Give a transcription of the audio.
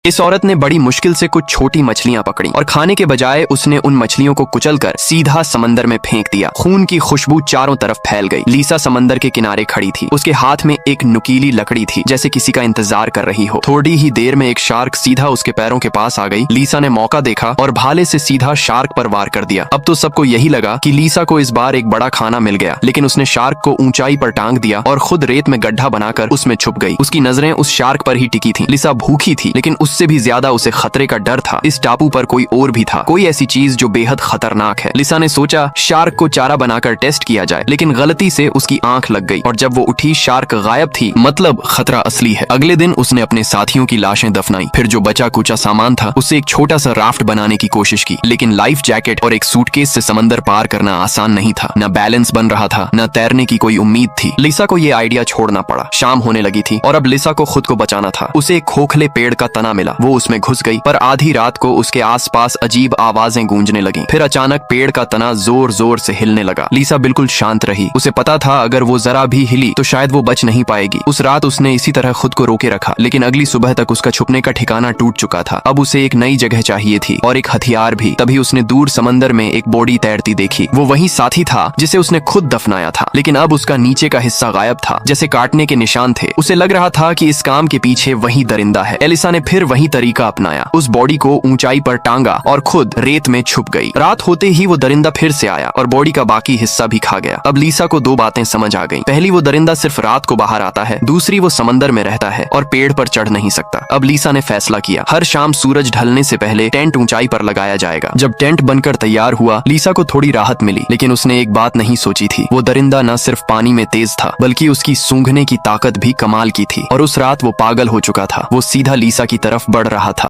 इस औरत ने बड़ी मुश्किल से कुछ छोटी मछलियां पकड़ी और खाने के बजाय उसने उन मछलियों को कुचलकर सीधा समंदर में फेंक दिया। खून की खुशबू चारों तरफ फैल गई। लीसा समंदर के किनारे खड़ी थी। उसके हाथ में एक नुकीली लकड़ी थी, जैसे किसी का इंतजार कर रही हो। थोड़ी ही देर में एक शार्क सीधा उसके पैरों के पास आ गई। लीसा ने मौका देखा और भाले से सीधा शार्क पर वार कर दिया। अब तो सबको यही लगा कि लीसा को इस बार एक बड़ा खाना मिल गया, लेकिन उसने शार्क को ऊंचाई पर टांग दिया और खुद रेत में गड्ढा बनाकर उसमें छुप गई। उसकी नजरें उस शार्क पर ही टिकी थी। लीसा भूखी थी, लेकिन उससे भी ज्यादा उसे खतरे का डर था। इस टापू पर कोई और भी था, कोई ऐसी चीज जो बेहद खतरनाक है। लिसा ने सोचा शार्क को चारा बनाकर टेस्ट किया जाए, लेकिन गलती से उसकी आंख लग गई और जब वो उठी शार्क गायब थी। मतलब खतरा असली है। अगले दिन उसने अपने साथियों की लाशें दफनाई। फिर जो बचा कुचा सामान था उससे एक छोटा सा राफ्ट बनाने की कोशिश की, लेकिन लाइफ जैकेट और एक सूटकेस से समंदर पार करना आसान नहीं था। न बैलेंस बन रहा था, न तैरने की कोई उम्मीद थी। लिसा को ये आइडिया छोड़ना पड़ा। शाम होने लगी थी और अब लिसा को खुद को बचाना था। उसे एक खोखले पेड़ का तना मिला। वो उसमें घुस गई, पर आधी रात को उसके आसपास अजीब आवाजें गूंजने लगीं। फिर अचानक पेड़ का तना जोर जोर से हिलने लगा। लीसा बिल्कुल शांत रही। उसे पता था अगर वो जरा भी हिली तो शायद वो बच नहीं पाएगी। उस रात उसने इसी तरह खुद को रोके रखा, लेकिन अगली सुबह तक उसका छुपने का ठिकाना टूट चुका था। अब उसे एक नई जगह चाहिए थी और एक हथियार भी। तभी उसने दूर समंदर में एक बॉडी तैरती देखी। वो वही साथी था जिसे उसने खुद दफनाया था, लेकिन अब उसका नीचे का हिस्सा गायब था, जैसे काटने के निशान थे। उसे लग रहा था कि इस काम के पीछे वही दरिंदा है। एलिसा ने फिर वही तरीका अपनाया। उस बॉडी को ऊंचाई पर टांगा और खुद रेत में छुप गई। रात होते ही वो दरिंदा फिर से आया और बॉडी का बाकी हिस्सा भी खा गया। अब लीसा को दो बातें समझ आ गईं। पहली, वो दरिंदा सिर्फ रात को बाहर आता है। दूसरी, वो समंदर में रहता है और पेड़ पर चढ़ नहीं सकता। अब लीसा ने फैसला किया, हर शाम सूरज ढलने से पहले टेंट ऊंचाई पर लगाया जाएगा। जब टेंट बनकर तैयार हुआ, लीसा को थोड़ी राहत मिली, लेकिन उसने एक बात नहीं सोची थी। वो दरिंदा न सिर्फ पानी में तेज था, बल्कि उसकी सूंघने की ताकत भी कमाल की थी। और उस रात वो पागल हो चुका था। वो सीधा लीसा की तरफ बढ़ रहा था।